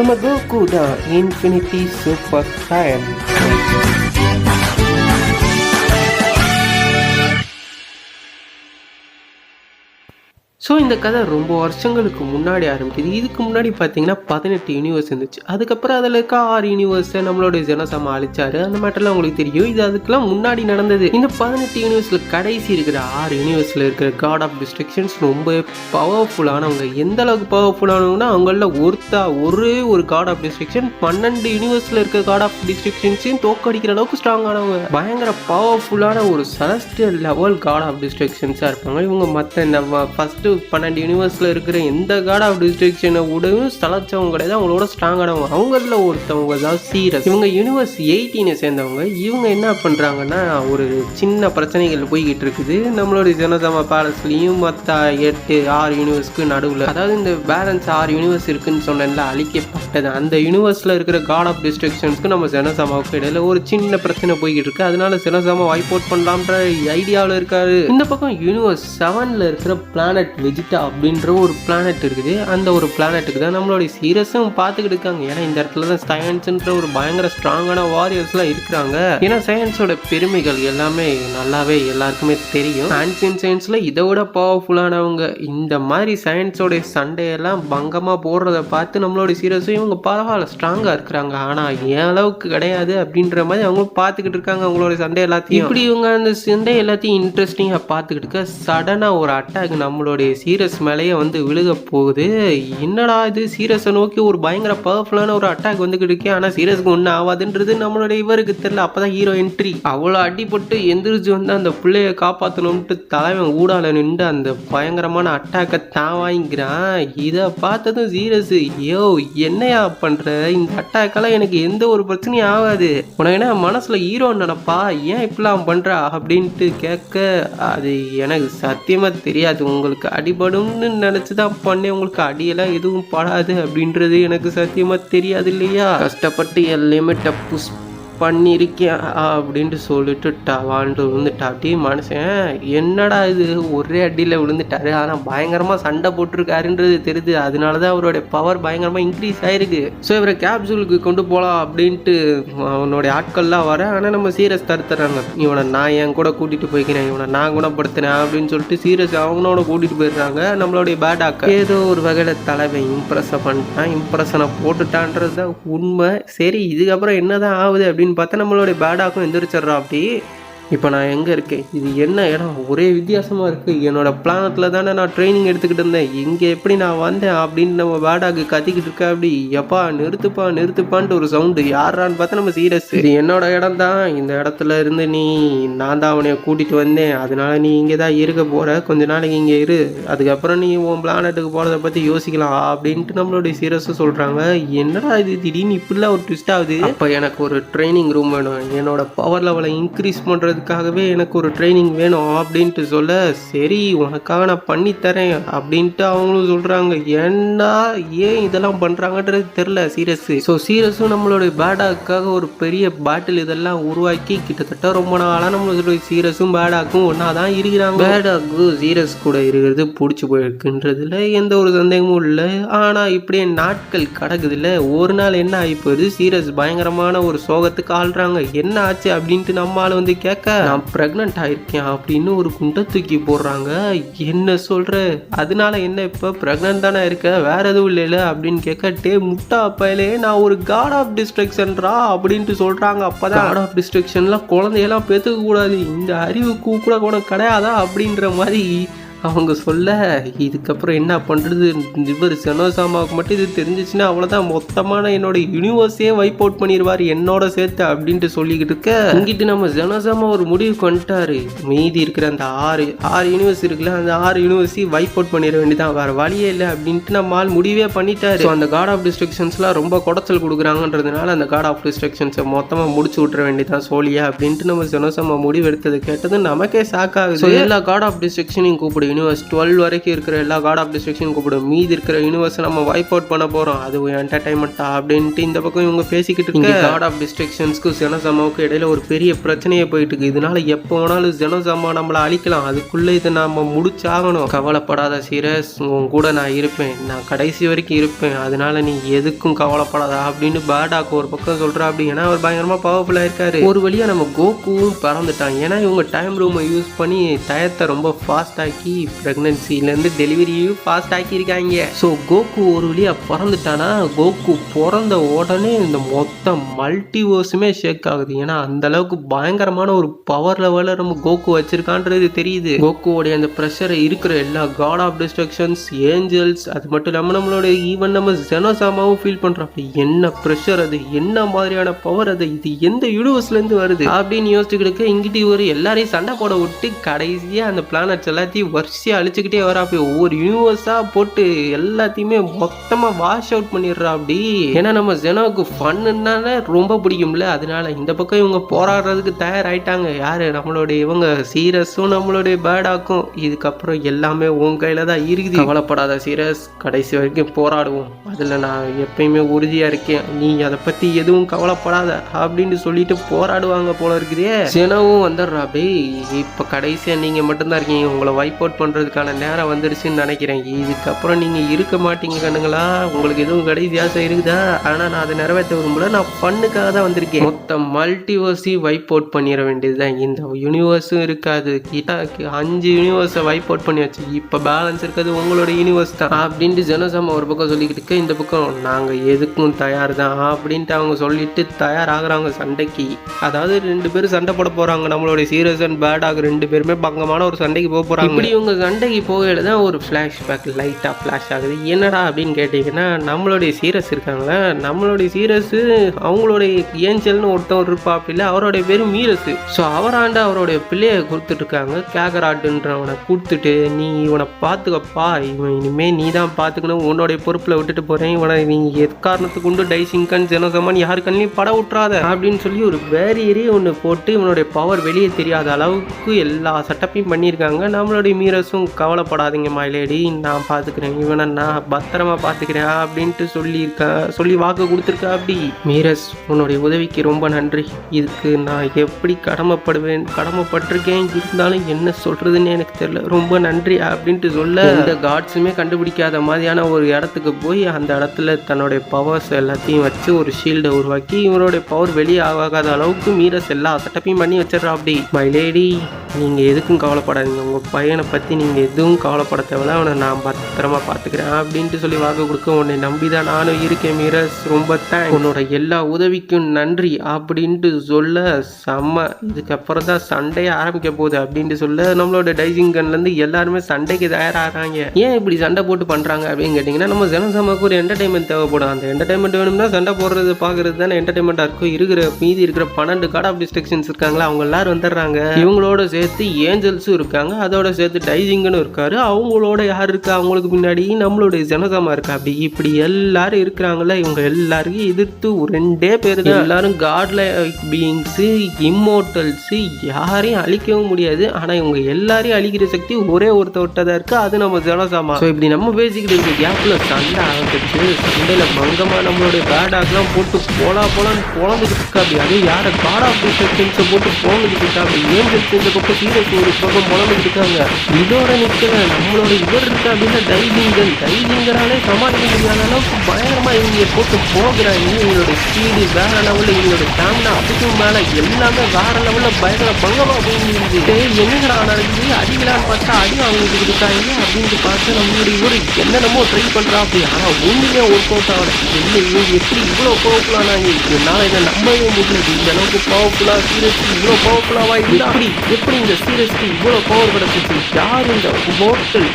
நம்ம கோகு தான் infinity super சையன். So இந்த கதை ரொம்ப வருஷங்களுக்கு முன்னாடி ஆரம்பிக்குது. இதுக்கு முன்னாடி பார்த்தீங்கன்னா 18 யூனிவர்ஸ் இருந்துச்சு. அதுக்கப்புறம் அதில் இருக்க 6 யூனிவர்ஸை நம்மளுடைய ஜனசமா அழிச்சாரு. அந்த மேட்டர்லாம் உங்களுக்கு தெரியும். இது அதுக்கெல்லாம் முன்னாடி நடந்தது. இந்த 18 யூனிவர்ஸில் கடைசி இருக்கிற 6 யூனிவர்ஸில் இருக்கிற காட் ஆஃப் டிஸ்ட்ரக்ஷன்ஸ் ரொம்ப பவர்ஃபுல்லானவங்க. எந்த அளவுக்கு பவர்ஃபுல்லானவங்கன்னா அவங்கள ஒரே ஒரு காட் ஆஃப் டிஸ்ட்ரக்ஷன் 12 யூனிவர்ஸில் இருக்க காட் ஆஃப் டிஸ்ட்ரக்ஷன்ஸையும் தோக்கடிக்கிற அளவுக்கு ஸ்ட்ராங்கானவங்க. பயங்கர பவர்ஃபுல்லான ஒரு செலஸ்டியல் லெவல் காட் ஆஃப் டிஸ்ட்ரக்ஷன்ஸாக இருப்பாங்க. இவங்க மற்ற இந்த ஃபஸ்ட்டு 12 யூனிவர்ஸில் இருக்கிற எந்த காட் ஆஃப் டிஸ்ட்ரக்ஷனை விடவும் ஸ்தலச்சவங்க கிடையாது. அவங்களோட ஸ்ட்ராங்கானவங்க. அவங்கள ஒருத்தவங்க தான் சீரஸ். இவங்க யூனிவர்ஸ் 18 சேர்ந்தவங்க. இவங்க என்ன பண்ணுறாங்கன்னா, ஒரு சின்ன பிரச்சனைகள் போய்கிட்டு இருக்குது நம்மளோட ஜனசமா பேலஸ்லையும் மற்ற 6 யூனிவர்ஸ்க்கு நடுவில். அதாவது இந்த பேலன்ஸ் 6 யூனிவர்ஸ் இருக்குன்னு சொன்னேன்ல, அழிக்கப்பட்டது அந்த யூனிவர்ஸில் இருக்கிற காட் ஆஃப் டிஸ்ட்ரக்ஷன்ஸ்க்கு நம்ம ஜனசமாவுக்கு இடையில ஒரு சின்ன பிரச்சனை போய்கிட்டு இருக்கு. அதனால ஜனசமா வைப் அவுட் பண்ணலாம்ன்ற ஐடியாவில் இருக்காரு. இந்த பக்கம் யூனிவர்ஸ் 7ல் இருக்கிற பிளானட் வெஜிடா அப்படின்ற ஒரு பிளானட் இருக்குது. அந்த ஒரு பிளானட்டுக்கு தான் நம்மளுடைய சீரியஸும் பார்த்துக்கிட்டு இருக்காங்க. ஏன்னா இந்த இடத்துல தான் சயின்ஸ்ன்ற ஒரு பயங்கர ஸ்ட்ராங்கான வாரியர்ஸ்லாம் இருக்கிறாங்க. ஏன்னா சயின்ஸோட பெருமைகள் எல்லாமே நல்லாவே எல்லாருக்குமே தெரியும். ஆன்சியன் சயின்ஸில் இதை விட பவர்ஃபுல்லானவங்க. இந்த மாதிரி சயின்ஸோட சண்டையெல்லாம் பங்கமாக போடுறத பார்த்து நம்மளோட சீரியஸும் இவங்க பரவாயில்ல ஸ்ட்ராங்காக இருக்கிறாங்க. ஆனால் ஏன் அளவுக்கு கிடையாது அப்படின்ற மாதிரி அவங்க பார்த்துக்கிட்டு இருக்காங்க அவங்களோட சண்டை எல்லாத்தையும். இப்படி இவங்க அந்த சண்டை எல்லாத்தையும் இன்ட்ரெஸ்டிங்காக பார்த்துக்கிட்டு இருக்க சடனாக ஒரு அட்டாக் நம்மளுடைய சீரஸ் மேலேயே வந்து விழுக போகுது. என்னடா இது, சீரஸை நோக்கி ஒரு பயங்கர பவர்ஃபுல்லான ஒரு அட்டாக் வந்துக்கிட்டு இருக்கேன். ஆனால் சீரஸ்க்கு ஒன்றும் ஆகாதுன்றது நம்மளுடைய இவருக்கு தெரியல. அப்போதான் ஹீரோ என்ட்ரி. அவ்வளோ அடிபட்டு எந்திரிச்சு வந்து அந்த பிள்ளைய காப்பாற்றணும்ட்டு தலைவன் ஊடால நின்று அந்த பயங்கரமான அட்டாக்கை தான் வாங்கிக்கிறான். இதை பார்த்ததும் சீரஸ், யோ என்னையா பண்ற, இந்த அட்டாக்கெல்லாம் எனக்கு எந்த ஒரு பிரச்சனையும் ஆகாது, உனக்கு என்ன மனசுல ஹீரோ நினைப்பா, ஏன் இப்படிலாம் பண்ற அப்படின்ட்டு கேட்க, அது எனக்கு சத்தியமா தெரியாது, உங்களுக்கு அடிபடும்னு நினச்சி தான் பண்ணேன், உங்களுக்கு அடியெல்லாம் எதுவும் படாது அப்படின்றது எனக்கு சத்தியமாக தெரியாது இல்லையா, கஷ்டப்பட்டு என் லிமிட்டை புஷ் பண்ணியிருக்கேன் அப்படின்ட்டு சொல்லிட்டு வாழ்ந்து விழுந்துட்டாட்டி மனுஷன். என்னடா இது, ஒரே அடியில் விழுந்துட்டாரு. ஆனால் பயங்கரமாக சண்டை போட்டிருக்காருன்றது தெரியுது. அதனால தான் அவருடைய பவர் பயங்கரமாக இன்க்ரீஸ் ஆயிருக்கு. ஸோ இவரை கேப்சூலுக்கு கொண்டு போகலாம் அப்படின்ட்டு அவனுடைய ஆட்கள்லாம் வர. ஆனால் நம்ம சீரியஸ் தடுத்துறாங்க. இவனை நான் என் கூட கூட்டிகிட்டு போய்க்கிறேன், இவனை நான் குணப்படுத்தினேன் அப்படின்னு சொல்லிட்டு சீரியஸ் அவனோட கூட்டிகிட்டு போயிடுறாங்க. நம்மளுடைய பேடாக்க ஏதோ ஒரு வகையில் தலைவை இம்ப்ரெஸ் பண்ணிட்டான், இம்ப்ரெஷனை போட்டுட்டான்றது தான் உண்மை. சரி, இதுக்கப்புறம் என்னதான் ஆகுது அப்படின்னு பார்த்தா நம்மளுடைய பேடாக்கும் எந்திரிச்சிட்றா. அப்படி இப்போ நான் எங்கே இருக்கேன், இது என்ன இடம், ஒரே வித்தியாசமாக இருக்குது. என்னோடய பிளானட்டில் தானே நான் ட்ரைனிங் எடுத்துக்கிட்டு இருந்தேன், இங்கே எப்படி நான் வந்தேன் அப்படின்னு நம்ம பேடாக்கு கத்திக்கிட்டு இருக்கா. அப்படி எப்பா நிறுத்துப்பான்ட்டு ஒரு சவுண்டு. யாரான்னு பார்த்தா நம்ம சீரியஸ். இது என்னோட இடம் தான், இந்த இடத்துல இருந்து நான் தான் அவனைய கூட்டிகிட்டு வந்தேன், அதனால நீ இங்கே தான் இருக்க போகிற, கொஞ்ச நாளைக்கு இங்கே இரு, அதுக்கப்புறம் நீ உன் பிளானட்டுக்கு போகிறத பற்றி யோசிக்கலாம் அப்படின்ட்டு நம்மளுடைய சீரியஸும் சொல்கிறாங்க. என்னடா இது திடீர்னு இப்படிலாம் ஒரு ட்விஸ்ட் ஆகுது. அப்போ எனக்கு ஒரு ட்ரைனிங் ரூம் வேணும், என்னோட பவர் லெவலை இன்க்ரீஸ் பண்ணுறது க்காகவே எனக்கு ஒரு ட்ரைனிங் வேணும் அப்படின்ட்டு சொல்ல, சரி உனக்காக நான் பண்ணித்தரேன் அப்படின்ட்டு அவங்களும் சொல்கிறாங்க. ஏன் இதெல்லாம் பண்ணுறாங்கன்றது தெரில சீரியஸ். ஸோ சீரியஸும் நம்மளுடைய பேடாக்காக ஒரு பெரிய பேட்டில் இதெல்லாம் உருவாக்கி கிட்டத்தட்ட ரொம்ப நாளாக நம்மளுடைய சீரியஸும் பேடாக்கும் ஒன்றா தான் இருக்கிறாங்க. பேடாக்கு சீரியஸ் கூட இருக்கிறது பிடிச்சி போயிருக்குன்றதுல எந்த ஒரு சந்தேகமும் இல்லை. ஆனால் இப்படியே நாட்கள் கடக்குதுல, ஒரு நாள் என்ன ஆகி போகுது, சீரியஸ் பயங்கரமான ஒரு சோகத்துக்கு ஆள்றாங்க. என்ன ஆச்சு அப்படின்ட்டு நம்மளால வந்து கேட்க, நான் பிரெக்னன்ட் ஆயிருக்கேன் அப்படின்னு ஒரு குண்டை தூக்கி போடுறாங்க. என்ன சொல்ற, அதனால என்ன இப்போ பிரெக்னன்ட் தானே இருக்க, வேற எதுவும் இல்லைல்ல அப்படின்னு கேட்க, டே முட்டா அப்பையிலே நான் ஒரு காட் ஆஃப் டிஸ்ட்ரக்ஷன்ரா அப்படின்ட்டு சொல்றாங்க. அப்பதான் காட் ஆஃப் டிஸ்ட்ரக்ஷன்லாம் குழந்தையெல்லாம் பெற்றுக்க கூடாது, இந்த அறிவு கூட உனக்கு கிடையாதா அப்படின்ற மாதிரி அவங்க சொல்ல, இதுக்கப்புறம் என்ன பண்ணுறது, இவர் ஜனோசாமாவுக்கு மட்டும் இது தெரிஞ்சிச்சுன்னா அவ்வளோதான், மொத்தமான என்னோட யூனிவர்ஸே வைப் அவுட் பண்ணிடுவார் என்னோட சேர்த்து அப்படின்ட்டு சொல்லிக்கிட்டு இருக்க, இங்கிட்டு நம்ம ஜனோசாமா ஒரு முடிவுக்கு வந்துட்டாரு. மீதி இருக்கிற அந்த ஆறு யூனிவர்ஸ் இருக்குல்ல, அந்த 6 யூனிவர்ஸையும் வைப் அவுட் பண்ணிட வேண்டியதான், வேறு வழியே இல்லை அப்படின்ட்டு நம்ம ஆள் முடிவே பண்ணிட்டாரு. ஸோ அந்த காட் ஆஃப் டிஸ்ட்ரக்ஷன்ஸ்லாம் ரொம்ப குடைச்சல் கொடுக்குறாங்கன்றதுனால அந்த காட் ஆஃப் டிஸ்ட்ரக்ஷன்ஸை மொத்தமாக முடிச்சு விட்டுற வேண்டியதான் சோழியா அப்படின்ட்டு நம்ம ஜனோசாமா முடிவு எடுத்தது கேட்டது நமக்கே ஷாக் ஆகுது. எல்லா காட் ஆஃப் டிஸ்ட்ரக்ஷனையும் கூப்பிடுங்க, யூனிவர்ஸ் 12 வரைக்கும் இருக்கிற எல்லா காட் ஆஃப் டிஸ்ட்ரக்ஷன் கூப்பிடும், மீதி இருக்கிற யூனிவர்ஸ் நம்ம வைப் அவுட் பண்ண போகிறோம், அது என்டர்டைன்மெண்ட்டா அப்படின்ட்டு இந்த பக்கம் இவங்க பேசிக்கிட்டு இருக்கு. காட் ஆஃப் டிஸ்ட்ரக்ஷன்ஸ்க்கு ஜெனோசாமாவுக்கு இடையில ஒரு பெரிய பிரச்சனையே போயிட்டு இருக்கு. இதனால எப்போ வேணாலும் ஜெனோசாமா நம்மளை அழிக்கலாம், அதுக்குள்ளே இதை நம்ம முடிச்சாகணும். கவலைப்படாத சீரியஸ், உன் கூட நான் இருப்பேன், நான் கடைசி வரைக்கும் இருப்பேன், அதனால நீ எதுக்கும் கவலைப்படாத அப்படின்னு பேடாக்கு ஒரு பக்கம் சொல்கிறா. அப்படி ஏன்னா அவர் பயங்கரமாக பவர்ஃபுல்லாக இருக்காரு. ஒரு வழியாக நம்ம கோகுவும் பறந்துட்டான். ஏன்னா இவங்க டைம் ரூமை யூஸ் பண்ணி டயத்தை ரொம்ப ஃபாஸ்ட் ஆக்கி ப்ரெக்னன்சிலேருந்து டெலிவரியும் ஃபாஸ்ட் ஆக்கியிருக்காங்க. ஸோ கோகு ஒரு வழியாக பறந்துட்டானா, கோகு பிறந்த உடனே இந்த மொத்த மல்டிவர்ஸுமே ஷேக் ஆகுது. ஏன்னா அந்த அளவுக்கு பயங்கரமான ஒரு பவர் லெவலில் நம்ம கோகு வச்சிருக்கான்றது தெரியுது. கோகுவோடைய அந்த ப்ரெஷரை இருக்கிற எல்லா காட் ஆஃப் டிஸ்ட்ரக்ஷன்ஸ், ஏஞ்சல்ஸ், அது மட்டும் இல்லாமல் நம்மளோட ஈவன் நம்ம ஜெனோசாமாவும் ஃபீல் பண்ணுறோம். அப்படி என்ன ப்ரெஷர் அது, என்ன மாதிரியான பவர் அது, இது எந்த யூனிவர்ஸ்லேருந்து வருது அப்படின்னு யோசிச்சுக்கிட்டு இங்கிட்டு ஒரு எல்லாரையும் சண்டை போட விட்டு கடைசியாக அந்த பிளானட்ஸ் எல்லாத்தையும் வரிசையாக அழிச்சுக்கிட்டே வரா. அப்படி ஒவ்வொரு யூனிவர்ஸாக போட்டு எல்லாத்தையுமே மொத்தமாக வாஷ் அவுட் பண்ணிடுறா. அப்படி ஏன்னா நம்ம ஜெனோவுக்கு ஃபன்னுனால ரொம்ப பிடிக்கும்ல, அதனால இந்த பக்கம் இவங்க போராடுறதுக்கு தயாராயிட்டாங்க. யாரு, நம்மளுடைய இவங்க சீரியஸும் நம்மளுடைய பேடாக்கும். இதுக்கப்புறம் எல்லாமே உன் கையில தான் இருக்குது, கவலைப்படாத சீரியஸ், கடைசி வரைக்கும் போராடுவோம், அதில் நான் எப்பயுமே உறுதியாக இருக்கேன், நீ அதை பற்றி எதுவும் கவலைப்படாத அப்படின்னு சொல்லிட்டு போராடுவாங்க போல இருக்குதே. ஜெனோவும் வந்துடுறா. அப்படி இப்போ கடைசியாக நீங்கள் மட்டும்தான் இருக்கீங்க, உங்களை வைப் அவுட் பண்ணுறதுக்கான நேரம் வந்துடுச்சுன்னு நினைக்கிறேன், இதுக்கப்புறம் நீங்கள் இருக்க மாட்டீங்க கண்ணுங்களா, உங்களுக்கு எதுவும் கடைசி ஆசை இருக்குதா, ஆனால் நான் அதை நிறைவேற்ற விரும்பல, நான் பண்ணுக்காக தான் வந்திருக்கேன், மொத்த மல்டிவர்ஸையும் வைப் அவுட் பண்ணிட வேண்டியது தான், இந்த யூனிவர்ஸும் இருக்காது, கிட்ட 5 யூனிவர்ஸை வைப் அவுட் பண்ணி வச்சு இப்போ பேலன்ஸ் இருக்கிறது உங்களோட யூனிவர்ஸ் தான் அப்படின்ட்டு ஜெனோசாமா ஒரு பக்கம் சொல்லிக்கிட்டு இருக்க, இந்த பக்கம் நாங்கள் எதுக்கும் தயார் தான் அப்படின்ட்டு அவங்க சொல்லிட்டு தயாராகிறாங்க சண்டைக்கு. அதாவது 2 பேரும் சண்டை போட போகிறாங்க, நம்மளுடைய சீரியஸ் அண்ட் பேடாக 2 பேருமே பங்கமான ஒரு சண்டைக்கு போக போகிறாங்க. இப்படி இவங்க சண்டைக்கு போகையில தான் ஒரு ஃப்ளாஷ்பேக் லைட்டாக ஃப்ளாஷ் ஆகுது. என்னடா அப்படின்னு கேட்டிங்கன்னா, நம்மளுடைய சீரியஸ் இருக்காங்களே, நம்மளுடைய சீரியஸு அவங்களுடைய ஏஞ்சல்னு ஒருத்தவர் இருப்பா, அப்படி அவருடைய பேர் மீரஸு. ஸோ அவராண்ட அவருடைய பிள்ளையை கொடுத்துட்ருக்காங்க, கேகராட்டுன்றவனை கொடுத்துட்டு, நீ இவனை பார்த்துக்கப்பா, இவன் இனிமேல் நீ தான் பார்த்துக்கணும், உன்னோடைய பொறுப்பில் விட்டுட்டு போகிறேன், இவனை நீ எக்காரணத்துக்கு கொண்டு டைசிங்கன் ஜெனோசாமான் யாரு கண்ணிலையும் பட விட்டுறாத அப்படின்னு சொல்லி ஒரு பேரியரே ஒன்று போட்டு இவனுடைய பவர் வெளியே தெரியாத அளவுக்கு எல்லா செட்டப்பையும் பண்ணியிருக்காங்க. நம்மளுடைய மீரஸும் கவலைப்படாதீங்க மைலேடி, நான் பார்த்துக்கிறேன், இவனை நான் பத்திரமா பார்த்துக்கிறேன் அப்படின்ட்டு சொல்லி வாக்கு கொடுத்துருக்கா. அப்படி மீரஸ், உன்னுடைய உதவிக்கு ரொம்ப நன்றி, இதுக்கு நான் எப்படி கடமைப்பட்டிருக்கேன், இருந்தாலும் என்ன சொல்றதுன்னு எனக்கு தெரியல, ரொம்ப நன்றி அப்படின்ட்டு சொல்ல, இந்த காட்ஸுமே கண்டுபிடிக்காத மாதிரியான ஒரு இடத்துக்கு போய் அந்த இடத்துல தன்னுடைய பவர்ஸ் எல்லாத்தையும் வச்சு ஒரு ஷீல்டை உருவாக்கி இவனுடைய பவர் வெளியே ஆகாத அளவுக்கு மீரஸ் எல்லா செட்டப்பையும் பண்ணி வச்சிடறா. அப்படி மைலேடி, நீங்கள் எதுக்கும் கவலைப்படாதீங்க, உங்கள் பையனை பற்றி நீங்கள் எதுவும் கவலைப்பட தேவையில்ல, அவனை நான் பத்திரமா பார்த்துக்கிறேன் அப்படின்ட்டு சொல்லி வாக்கு கொடுக்க, உன்னை நம்பி தான் நானும் இருக்கேன் மீரஸ், ரொம்ப தேங்க்ஸ், உன்னோட எல்லா உதவிக்கும் நன்றி அப்படின்ட்டு சொல்ல, செம்ம, இதுக்கப்புறம் தான் சண்டையை ஆரம்பிக்க போகுது அப்படின்ட்டு சொல்ல, நம்மளோட டைசிங் கன்லேருந்து எல்லாருமே சண்டைக்கு தயாராகிறாங்க. ஏன் இப்படி சண்டை போட்டு பண்ணுறாங்க அப்படின்னு கேட்டிங்கன்னா, நம்ம ஜெனோசாமாவுக்கு ஒரு என்டர்டைன்மெண்ட் தேவைப்படும், அந்த என்டர்டைன்மெண்ட் வேணும்னா சண்டை போடுறது பார்க்குறது தானே என்டர்டைன்மெண்ட்டாக இருக்கும். மீதி இருக்கிற 12 காட் ஆஃப் டிஸ்ட்ரக்ஷன்ஸ் இருக்காங்களா, அவங்க எல்லாரும் வந்துடுறாங்க, இவங்களோட சேர்த்து ஏஞ்சல்ஸும் இருக்காங்க, அதோட சேர்த்து டைசிங்கனும் இருக்காரு, அவங்களோட யார் இருக்கா, அவங்களுக்கு பின்னாடி நம்மளுடைய ஜெனோசாமா இருக்கா. அப்படி இப்படி எல்லாரும் இருக்கிறாங்களா, இவங்க எல்லாருக்கும் எதிர்த்து 2 பேர் தான், எல்லாரும் காட்ல பீயிங்ஸு, இம்மோர்டல்ஸு, யாரையும் அழிக்கவும் முடியாது, ஆனால் இவங்க எல்லாரையும் அழிக்கிற சக்தி ஒரே ஒருத்தவர்கிட்ட தான் இருக்குது, அது நம்ம ஜெனோசாமா. ஸோ இப்படி நம்ம பேசிக்கிட்டு இருக்க கேப்பில் சண்டை ஆரம்பிச்சு, சண்டையில் பங்கமாக நம்மளுடைய பேடாக்லாம் போட்டு போலான்னு பொழந்துக்கிட்டு இருக்கா. அப்படி அதுவும் யாரை காட் ஆஃப் டிஸ்ட்ரக்ஷன்ஸை போட்டு பொழந்துக்கிட்டு இருக்கா. அப்படி ஏஞ்சல்ஸ் இந்த பக்கம் சீரியஸ் ஒரு பக்கம் பொழந்துக்கிட்டு இருக்காங்க. இதோட நிற்கிற நம்மளோட இவர் இருக்கா அப்படின்னா டைசிங்கராலே சமாளிக்க முடியாத அளவுக்கு பயங்கரமாக இவங்க போட்டு போகிறாங்க. இவங்களோட ஸ்பீடு வேற லெவலில், இவங்களோட ஸ்டாமினா அதுக்கும் மேலே எல்லாமே வேற லெவலில் பயங்கர பங்கமாக போயிருந்துச்சு. என்னடா நடக்குது, அடிக்கலான்னு பார்த்தா அடி வாங்கிட்டு இருக்காங்க அப்படின்ட்டு பார்த்து நம்மளுடைய இவர் என்னென்னமோ ட்ரை பண்ணுறா. அப்படி ஆனால் ஒன்றுமே ஒர்க் அவுட் ஆகலை. என்ன இவங்க எப்படி இவ்வளோ பவர்ஃபுல்லானாங்க, என்னால் இதை நம்பவே முடியல, இந்த அளவுக்கு பவர்ஃபுல்லாக சீரியஸ்க்கு இவ்வளோ பவர்ஃபுல்லாக எப்படி இந்த சீரியஸ்க்கு இவ்வளோ பவர் கிடச்சிச்சு, யார் இந்த மோட்டல்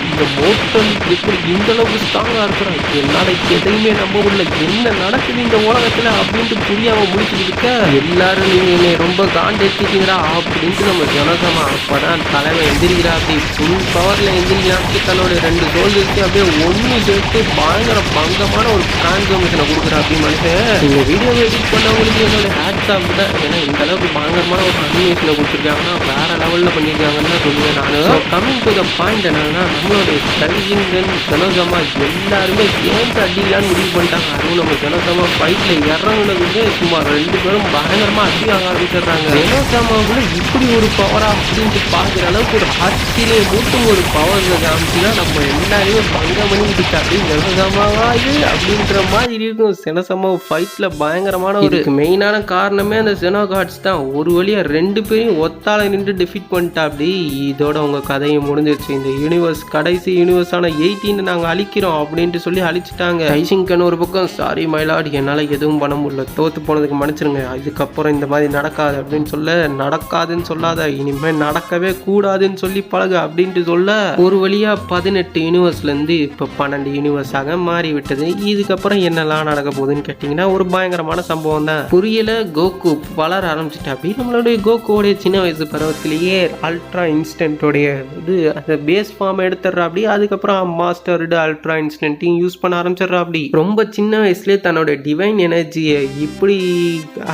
எப்படி இந்த அளவுக்கு ஸ்ட்ராங்காக இருக்கிறாங்க, என்னால் எதையுமே நம்ப முடியல, என்ன நடக்குது இந்த உலகத்தில் அப்படின்ட்டு புரியாமல் முடிச்சுட்டு இருக்க, எல்லாரும் நீங்கள் என்னை ரொம்ப காண்டெடுத்துட்டீங்களா அப்படின்ட்டு நம்ம ஜனசமா அப்போதான் தலைவன் எந்திரிக்கிறா. அப்படி ஃபுல் பவரில் எந்திரிக்கிறான்னு தன்னோட 2 சோல்ஜர்ஸ்க்கு அப்படியே ஒன்று சேர்த்து பயங்கர பங்கமான ஒரு டிரான்ஸ்ஃபர்மேஷனை கொடுக்குறா. அப்படி மனுஷன் இந்த வீடியோவை எடிட் பண்ணவங்களுக்கு என்னோட ஹேட்ஸ் ஆஃப் தான், ஏன்னா இந்த அளவுக்கு பயங்கரமான ஒரு அனிமேஷனை கொடுத்துருக்காங்கன்னா வேற லெவலில் பண்ணியிருக்காங்கன்னு தான் சொல்லுவேன் நான். கமிங் டு த பாயிண்ட் என்னன்னா நம்மளுடைய டைஜிங்கன் ஜனசமா எல்லாருமே சேர்ந்து அடிக்கலான்னு முடிவு பண்ணிட்டாங்க. அதுவும் நம்ம ஜனசமா ஃபைட்ல இறங்குனதுமே சும்மா 2 பேரும் பயங்கரமா அடி ஆக ஆரம்பிச்சிடுறாங்க. ஜனசமாவுல இப்படி ஒரு பவரா அப்படின்ட்டு பார்க்குற அளவுக்கு ஒரு ஆட்சியிலே மூட்டும் ஒரு பவர் காமிச்சுன்னா நம்ம எல்லாரையுமே பங்க பண்ணிக்கிட்டு அப்படி ஜனசமாவா இது அப்படின்ற மாதிரி இருக்கும். ஜனசமா ஃபைட்ல பயங்கரமான ஒரு மெயினான காரணமே அந்த ஜெனோகாட்ஸ் தான். ஒரு வழியா 2 பேரையும் ஒத்தால நின்று டிஃபீட் பண்ணிட்டா. அப்படி இதோட உங்க கதையும் முடிஞ்சிருச்சு. இந்த யூனிவர்ஸ் கடைசி யூனிவர்ஸான 18 நாங்க அழிக்கிறோம் அப்படின்ட்டு சொல்லி அழிச்சிட்டாங்க. டைசிங்கன் ஒரு பக்கம் சாரி மைலாட் என்னால எதுவும் பண்ண முடியல, தோத்து போனதுக்கு மன்னிச்சிருங்க, இதுக்கப்புறம் இந்த மாதிரி நடக்காது அப்படின்னு சொல்ல, நடக்காதுன்னு சொல்லாத, இனிமே நடக்கவே கூடாதுன்னு சொல்லி பழகு அப்படின்ட்டு சொல்ல, ஒரு வழியா 18 யூனிவர்ஸ்ல இருந்து இப்ப 12 யூனிவர்ஸாக மாறி விட்டது. இதுக்கப்புறம் என்னெல்லாம் நடக்க போகுதுன்னு கேட்டீங்கன்னா ஒரு பயங்கரமான சம்பவம் தான். புரியல, கோகு வளர ஆரம்பிச்சுட்டா. அப்படி நம்மளுடைய கோகுவோடைய சின்ன வயசு பருவத்திலேயே அல்ட்ரா இன்ஸ்டன்ட்டோடைய இது அந்த பேஸ் ஃபார்ம் எடுத்துடுறா. அப்படி அதுக்கப்புறம் மாஸ்டர்டு அல்ட்ரா இன்ஸ்டன்ட்டையும் யூஸ் பண்ண ஆரம்பிச்சிடுறா. அப்படி ரொம்ப சின்ன வயசுலேயே தன்னோட டிவைன் எனர்ஜியை இப்படி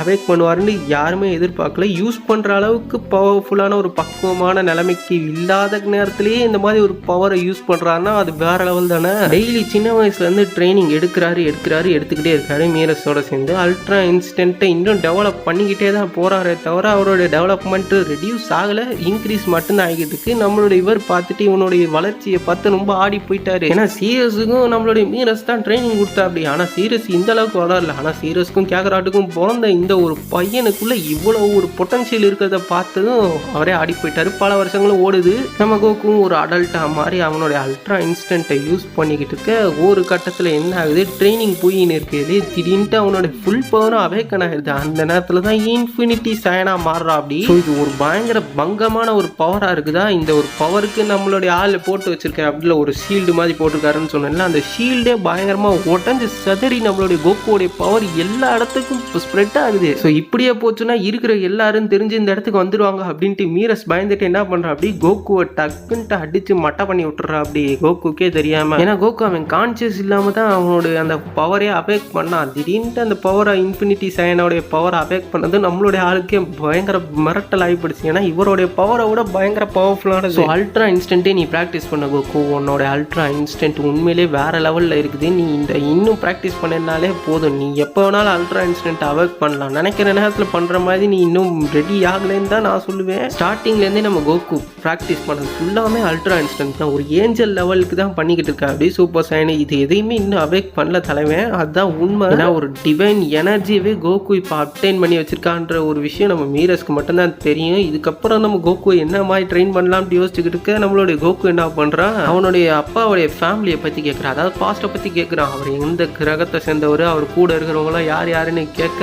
அவேக் பண்ணுவாருன்னு யாருமே எதிர்பார்க்கல. யூஸ் பண்ற அளவுக்கு பவர்ஃபுல்லான ஒரு பக்குவமான நிலைமைக்கு இல்லாத நேரத்திலேயே இந்த மாதிரி ஒரு பவரை யூஸ் பண்றாருன்னா அது வேற லெவல் தானே. டெய்லி சின்ன வயசுல இருந்து ட்ரைனிங் எடுத்துக்கிட்டே இருக்காரு. மீரஸோட சேர்ந்து அல்ட்ரா இன்ஸ்டன்ட்டை இன்னும் டெவலப் பண்ணிக்கிட்டே தான் போறாரே தவிர அவருடைய டெவலப்மெண்ட் ரெடியூஸ் ஆகல, இன்க்ரீஸ் மட்டும்தான் ஆகிட்டு இருக்கு. நம்மளுடைய இவர் பார்த்துட்டு இவனுடைய வளர்ச்சியை பார்த்து ரொம்ப ஆடி போயிட்டாரு. ஏன்னா சீரியஸுக்கும் நம்மளுடைய மீரஸ் தான் ட்ரைனிங் கொடுத்தா. அப்படி ஆனா சீரியஸ் இந்த அளவுக்கு வளரல. ஆனா சீரியஸ்க்கும் கேக்கராட்டுக்கும் பிறந்த இந்த ஒரு பையனுக்குள்ள இவ்வளவு ஒரு பொட்டன்ஷியல் இருக்கிறத பார்த்ததும் அவரே ஆடி போயிட்டாரு. பல வருஷங்களும் ஓடுது. நம்ம கோக்கும் ஒரு அடல்ட்டா மாதிரி அவனுடைய அல்ட்ரா இன்ஸ்டன்ட்டை யூஸ் பண்ணிக்கிட்டு இருக்க ஒரு கட்டத்துல என்ன ஆகுது, ட்ரைனிங் போயின்னு இருக்குது. திடீர்னு அவனோட ஃபுல் பவரும் அவேக்கன் ஆகிடுது. அந்த நேரத்துல தான் இன்ஃபினிட்டி சயனா மாறுறா. அப்படி இது ஒரு பயங்கர பங்கமான ஒரு பவரா இருக்குதா. இந்த ஒரு பவருக்கு நம்மளுடைய ஆள் போட்டு வச்சிருக்காரு. அப்படில ஒரு ஷீல்டு மாதிரி போட்டிருக்காருன்னு சொன்னேன்ல, அந்த ஷீல்டே பயங்கரமா உடஞ்சு சதறி நம்மளுடைய கோகுவோடைய பவர் எல்லா இடத்துக்கும் ஸ்ப்ரெட் ஆகுது. ஸோ இப்படியே போச்சுன்னா இருக்கிற எல்லாரும் தெரிஞ்சு இந்த இடத்துக்கு வந்துடுவாங்க அப்படின்ட்டு மீரஸ் பயந்துட்டு என்ன பண்றா, அப்படி கோகுவை டக்குன்ட்டு அடிச்சு மட்டை பண்ணி விட்டுறா. அப்படி கோகுக்கே தெரியாம. ஏன்னா கோகு அவன் கான்சியஸ் இல்லாம தான் அவனுடைய அந்த பவரே அவேக் பண்ணான். திடீர்னு அந்த பவரை இன்ஃபினிட்டி சயனோடைய பவரை அவேக் பண்ணது நம்மளுடைய ஆளுக்கே பயங்கர மிரட்டல் ஆகிப்படுச்சு. ஏன்னா இவருடைய பவரை விட பயங்கர பவர்ஃபுல்லானது. ஸோ அல்ட்ரா இன்ஸ்டன்ட்டே நீ ப்ராக்டிஸ் பண்ண கோகு, உன்னோட அல்ட்ரா இன்ஸ்டன்ட் உண்மையிலே வேற லெவலில் இருக்குது. நீ இந்த இன்னும் ப்ராக்டிஸ் பண்ணனாலே போதும், நீ எப்போ வேணாலும் அல்ட்ரா இன்ஸ்டன்ட் அவேக் பண்ணலாம். நினைக்கிற நேரத்தில் பண்ணுற மாதிரி நீ இன்னும் ரெடி ஆகலைன்னு தான் நான் சொல்லுவேன். ஸ்டார்டிங்லேருந்தே நம்ம கோகு ப்ராக்டிஸ் பண்ணது ஃபுல்லாமே அல்ட்ரா இன்ஸ்டன்ட் தான். ஒரு ஏஞ்சல் லெவலுக்கு தான் பண்ணிக்கிட்டு இருக்கா. அப்படியே சூப்பர் சைன் இது எதையுமே இன்னும் அவேக் பண்ணல தலைவன், அதுதான் உண்மை. ஏன்னா ஒரு டிவைன் எனர்ஜியவே கோகு இப்போ அப்டைன் பண்ணி வச்சிருக்கான்ற ஒரு விஷயம் நம்ம மீரஸ்க்கு மட்டும்தான் தெரியும். இதுக்கப்புறம் நம்ம கோகு என்ன மாதிரி ட்ரெயின் பண்ணலாம்னு யோசிச்சுக்கிட்டு இருக்க நம்மளுடைய கோகு என்ன பண்ணுறான், அவனுடைய அப்பாவுடைய ஃபேமிலியை பற்றி கேட்குறான். அதாவது பாஸ்ட்டை பற்றி கேட்குறான். அவர் எந்த கிரகத்தை சேர்ந்தவர், அவர் கூட இருக்கிறவங்களாம் யார் யாருன்னு கேட்க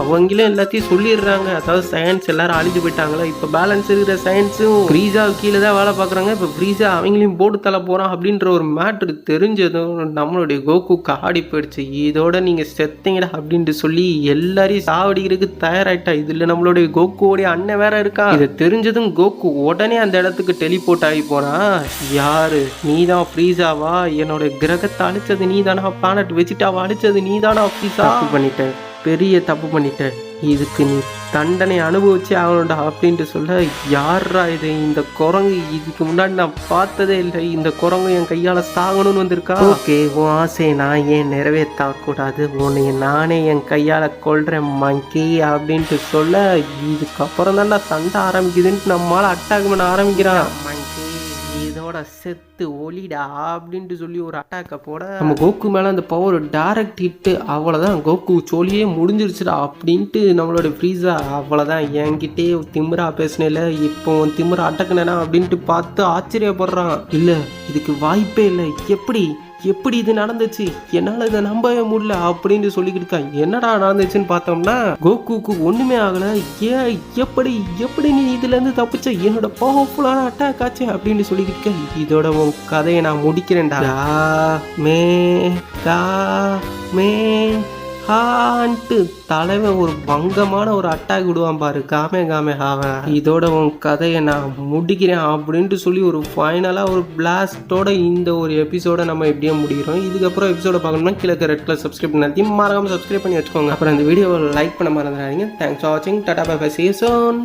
அவங்களே எல்லாத்தையும் சொல்லிடுறாங்க. அதாவது சயின்ஸ் எல்லாரும் அழிஞ்சு போயிட்டாங்களா, இப்போ பேலன்ஸ் இருக்கிற சயின்ஸும் ஃப்ரீஸா கீழே தான் வேலை பார்க்குறாங்க, இப்போ ஃப்ரீஸா அவங்களையும் போட்டு தள்ள போகிறான் அப்படின்ற ஒரு மேட்ரு தெரிஞ்சதும் நம்மளுடைய கோகுக்கு ஆடி போயிடுச்சு. இதோட நீங்கள் செத்தீங்கடா அப்படின்ட்டு சொல்லி எல்லாரையும் சாவடிக்கிறதுக்கு தயாராயிட்டா. இதில் நம்மளுடைய கோகுவோடைய அண்ணன் வேற இருக்கா. இதை தெரிஞ்சதும் கோகு உடனே அந்த இடத்துக்கு டெலிபோர்ட் ஆகி போனா, யாரு நீ தான் ஃப்ரீஸாவா, என்னோட கிரகத்தை அழிச்சது நீ தானா, பிளானட் வெஜிட்டாவை அழிச்சது நீ தானா, ஃப்ரீஸா பண்ணிட்ட, பெரிய தப்பு பண்ணிட்ட, இதுக்கு நீ தண்டனை அனுபவிச்சு அவனோட அப்படின்ட்டு சொல்ல, யாரா இது, இந்த குரங்கு இதுக்கு முன்னாடி நான் பார்த்ததே இல்லை, இந்த குரங்கு என் கையால் சாகணும்னு வந்திருக்கா. ஓகே, உன் ஆசையை நான் ஏன் நிறைவேற்றக்கூடாது, உன்னை நானே என் கையால் கொள்றேன் மங்கி அப்படின்ட்டு சொல்ல, இதுக்கப்புறம் தான்டா சண்டை ஆரம்பிக்குதுன்ட்டு நம்மளால் அட்டாக் பண்ண ஆரம்பிக்கிறான். இதோட செத்து ஒளிடா அப்படின்ட்டு சொல்லி ஒரு அட்டாக்கை போட நம்ம கோகு மேலே அந்த பவர் டைரக்ட் ஹிட்டு. அவ்வளோதான், கோகு சோழியே முடிஞ்சிருச்சுடா அப்படின்ட்டு நம்மளோட ஃப்ரீஸா அவ்வளோதான், என்கிட்டே திமிரா பேசினேல, இப்போ திமிரா அட்டக்குனேனா அப்படின்ட்டு பார்த்து ஆச்சரியப்படுறான். இல்லை இதுக்கு வாய்ப்பே இல்லை, எப்படி இது நடந்துச்சு, என்னால் இதை நம்பவே முடியல அப்படின்னு சொல்லிக்கிட்டு இருக்கான். என்னடா நடந்துச்சுன்னு பார்த்தோம்னா கோகுக்கு ஒன்றுமே ஆகலை. எப்படி நீ இதுலேருந்து தப்பிச்ச, என்னோட பவர்ஃபுல்லான அட்டாக் ஆச்சு அப்படின்னு சொல்லிக்கிட்டு இருக்க. இதோட உன் கதையை நான் முடிக்கிறேன்டா. ஹான்ட்டு தலைவன் ஒரு பங்கமான ஒரு அட்டாக் விடுவான் பாரு, காமே அவன். இதோட உன் கதையை நான் முடிக்கிறேன் அப்படின்ட்டு சொல்லி ஒரு ஃபைனலாக ஒரு பிளாஸ்டோட இந்த ஒரு எபிசோட நம்ம எப்படியே முடிக்கிறோம். இதுக்கப்புறம் எபிசோட பார்க்கணும்னா கீழே ரெட் கலர் சப்ஸ்கிரைப் பண்ணி மறக்காமல் சப்ஸ்கிரைப் பண்ணி வச்சுக்கோங்க. அப்புறம் இந்த வீடியோவை லைக் பண்ண மறந்துடாதீங்க. தேங்க்ஸ் ஃபார் வாட்சிங். Ta-ta bye bye, see you soon.